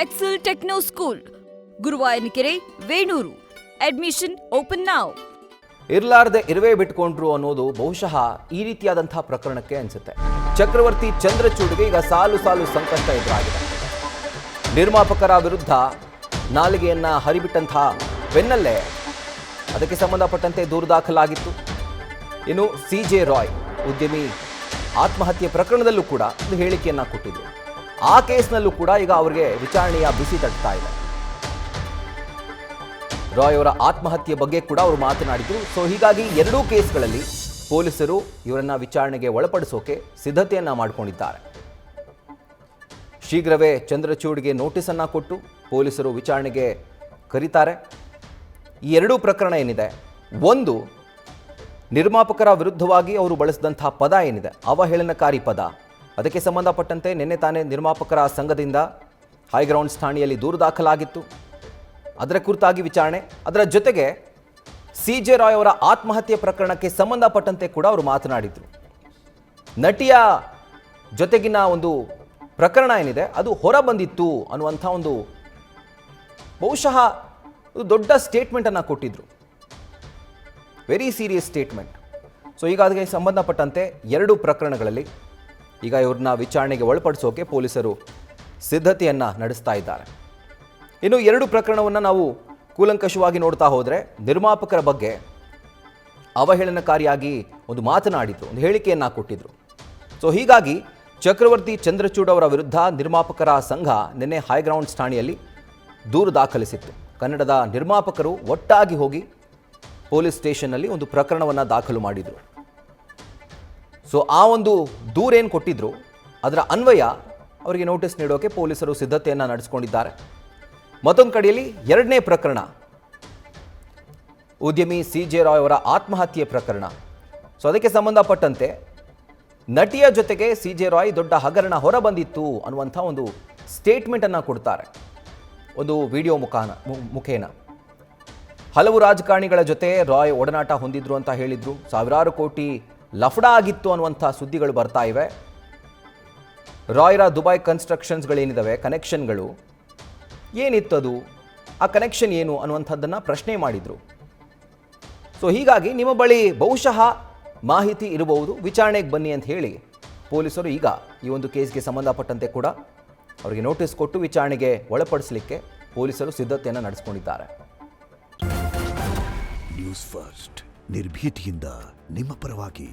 Excel techno school, Guruvayanakere, Venur. Admission open now. ಇರ್ಲಾರ್ದೆ ಇರುವೆ ಬಿಟ್ಕೊಂಡ್ರು ಅನ್ನೋದು ಬಹುಶಃ ಈ ರೀತಿಯಾದಂತಹ ಪ್ರಕರಣಕ್ಕೆ ಅನ್ಸುತ್ತೆ. ಚಕ್ರವರ್ತಿ ಚಂದ್ರಚೂಡ್ಗೆ ಈಗ ಸಾಲು ಸಾಲು ಸಂಕಷ್ಟ ಎದುರಾಗಿದೆ. ನಿರ್ಮಾಪಕರ ವಿರುದ್ಧ ನಾಲಿಗೆಯನ್ನ ಹರಿಬಿಟ್ಟಂತಹ ಬೆನ್ನಲ್ಲೇ ಅದಕ್ಕೆ ಸಂಬಂಧಪಟ್ಟಂತೆ ದೂರು ದಾಖಲಾಗಿತ್ತು. ಇನ್ನು CJ ರಾಯ್ ಉದ್ಯಮಿ ಆತ್ಮಹತ್ಯೆ ಪ್ರಕರಣದಲ್ಲೂ ಕೂಡ ಒಂದು ಹೇಳಿಕೆಯನ್ನ ಕೊಟ್ಟಿದ್ರು. ಆ ಕೇಸ್ನಲ್ಲೂ ಕೂಡ ಈಗ ಅವರಿಗೆ ವಿಚಾರಣೆಯ ಬಿಸಿ ತಟ್ತಾ ಇದೆ. ರಾಯ್ ಅವರ ಆತ್ಮಹತ್ಯೆ ಬಗ್ಗೆ ಕೂಡ ಅವರು ಮಾತನಾಡಿದ್ರು. ಸೊ ಹೀಗಾಗಿ ಎರಡೂ ಕೇಸ್ಗಳಲ್ಲಿ ಪೊಲೀಸರು ಇವರನ್ನ ವಿಚಾರಣೆಗೆ ಒಳಪಡಿಸೋಕೆ ಸಿದ್ಧತೆಯನ್ನ ಮಾಡಿಕೊಂಡಿದ್ದಾರೆ. ಶೀಘ್ರವೇ ಚಂದ್ರಚೂಡ್ಗೆ ನೋಟಿಸ್ ಅನ್ನ ಕೊಟ್ಟು ಪೊಲೀಸರು ವಿಚಾರಣೆಗೆ ಕರೀತಾರೆ. ಈ ಎರಡೂ ಪ್ರಕರಣ ಏನಿದೆ, ಒಂದು ನಿರ್ಮಾಪಕರ ವಿರುದ್ಧವಾಗಿ ಅವರು ಬಳಸಿದಂತಹ ಪದ ಏನಿದೆ, ಅವಹೇಳನಕಾರಿ ಪದ, ಅದಕ್ಕೆ ಸಂಬಂಧಪಟ್ಟಂತೆ ನಿನ್ನೆ ತಾನೇ ನಿರ್ಮಾಪಕರ ಸಂಘದಿಂದ ಹೈಗ್ರೌಂಡ್ಸ್ ಠಾಣೆಯಲ್ಲಿ ದೂರು ದಾಖಲಾಗಿತ್ತು. ಅದರ ಕುರಿತಾಗಿ ವಿಚಾರಣೆ, ಅದರ ಜೊತೆಗೆ CJ ರಾಯ್ ಅವರ ಆತ್ಮಹತ್ಯೆ ಪ್ರಕರಣಕ್ಕೆ ಸಂಬಂಧಪಟ್ಟಂತೆ ಕೂಡ ಅವರು ಮಾತನಾಡಿದರು. ನಟಿಯ ಜೊತೆಗಿನ ಒಂದು ಪ್ರಕರಣ ಏನಿದೆ ಅದು ಹೊರ ಬಂದಿತ್ತು ಅನ್ನುವಂಥ ಒಂದು ಬಹುಶಃ ದೊಡ್ಡ ಸ್ಟೇಟ್ಮೆಂಟನ್ನು ಕೊಟ್ಟಿದ್ರು. Very serious statement. ಸೊ ಈಗ ಅದಕ್ಕೆ ಸಂಬಂಧಪಟ್ಟಂತೆ ಎರಡು ಪ್ರಕರಣಗಳಲ್ಲಿ ಈಗ ಇವ್ರನ್ನ ವಿಚಾರಣೆಗೆ ಒಳಪಡಿಸೋಕೆ ಪೊಲೀಸರು ಸಿದ್ಧತೆಯನ್ನು ನಡೆಸ್ತಾ ಇದ್ದಾರೆ. ಇನ್ನು ಎರಡು ಪ್ರಕರಣವನ್ನು ನಾವು ಕೂಲಂಕಷವಾಗಿ ನೋಡ್ತಾ ಹೋದರೆ, ನಿರ್ಮಾಪಕರ ಬಗ್ಗೆ ಅವಹೇಳನಕಾರಿಯಾಗಿ ಒಂದು ಮಾತನಾಡಿದ್ರು, ಒಂದು ಹೇಳಿಕೆಯನ್ನು ಕೊಟ್ಟಿದ್ರು. ಸೊ ಹೀಗಾಗಿ ಚಕ್ರವರ್ತಿ ಚಂದ್ರಚೂಡ್ ಅವರ ವಿರುದ್ಧ ನಿರ್ಮಾಪಕರ ಸಂಘ ನಿನ್ನೆ ಹೈಗ್ರೌಂಡ್ಸ್ ಠಾಣೆಯಲ್ಲಿ ದೂರು ದಾಖಲಿಸಿತ್ತು. ಕನ್ನಡದ ನಿರ್ಮಾಪಕರು ಒಟ್ಟಾಗಿ ಹೋಗಿ ಪೊಲೀಸ್ ಸ್ಟೇಷನ್ನಲ್ಲಿ ಒಂದು ಪ್ರಕರಣವನ್ನು ದಾಖಲು ಮಾಡಿದರು. ಸೊ ಆ ಒಂದು ದೂರೇನು ಕೊಟ್ಟಿದ್ರು ಅದರ ಅನ್ವಯ ಅವರಿಗೆ ನೋಟಿಸ್ ನೀಡೋಕೆ ಪೊಲೀಸರು ಸಿದ್ಧತೆಯನ್ನು ನಡೆಸಿಕೊಂಡಿದ್ದಾರೆ. ಮತ್ತೊಂದು ಕಡೆಯಲ್ಲಿ ಎರಡನೇ ಪ್ರಕರಣ, ಉದ್ಯಮಿ CJ ರಾಯ್ ಅವರ ಆತ್ಮಹತ್ಯೆ ಪ್ರಕರಣ. ಸೊ ಅದಕ್ಕೆ ಸಂಬಂಧಪಟ್ಟಂತೆ ನಟಿಯ ಜೊತೆಗೆ CJ ರಾಯ್ ದೊಡ್ಡ ಹಗರಣ ಹೊರಬಂದಿತ್ತು ಅನ್ನುವಂಥ ಒಂದು ಸ್ಟೇಟ್ಮೆಂಟನ್ನು ಕೊಡ್ತಾರೆ. ಒಂದು ವಿಡಿಯೋ ಮುಖೇನ ಹಲವು ರಾಜಕಾರಣಿಗಳ ಜೊತೆ ರಾಯ್ ಒಡನಾಟ ಹೊಂದಿದ್ರು ಅಂತ ಹೇಳಿದ್ರು. ಸಾವಿರಾರು ಕೋಟಿ ಲಫ್ಡಾ ಆಗಿತ್ತು ಅನ್ನುವಂಥ ಸುದ್ದಿಗಳು ಬರ್ತಾ ಇವೆ. ರಾಯ್ರ ದುಬೈ ಕನ್ಸ್ಟ್ರಕ್ಷನ್ಸ್ಗಳೇನಿದ್ದಾವೆ, ಕನೆಕ್ಷನ್ಗಳು ಏನಿತ್ತದು, ಆ ಕನೆಕ್ಷನ್ ಏನು ಅನ್ನುವಂಥದ್ದನ್ನು ಪ್ರಶ್ನೆ ಮಾಡಿದರು. ಸೊ ಹೀಗಾಗಿ ನಿಮ್ಮ ಬಳಿ ಬಹುಶಃ ಮಾಹಿತಿ ಇರಬಹುದು, ವಿಚಾರಣೆಗೆ ಬನ್ನಿ ಅಂತ ಹೇಳಿ ಪೊಲೀಸರು ಈಗ ಈ ಒಂದು ಕೇಸ್ಗೆ ಸಂಬಂಧಪಟ್ಟಂತೆ ಕೂಡ ಅವರಿಗೆ ನೋಟಿಸ್ ಕೊಟ್ಟು ವಿಚಾರಣೆಗೆ ಒಳಪಡಿಸಲಿಕ್ಕೆ ಪೊಲೀಸರು ಸಿದ್ಧತೆಯನ್ನು ನಡೆಸಿಕೊಂಡಿದ್ದಾರೆ. ನ್ಯೂಸ್ ಫಸ್ಟ್, ನಿರ್ಭೀತಿಯಿಂದ ನಿಮ್ಮ ಪರವಾಗಿ.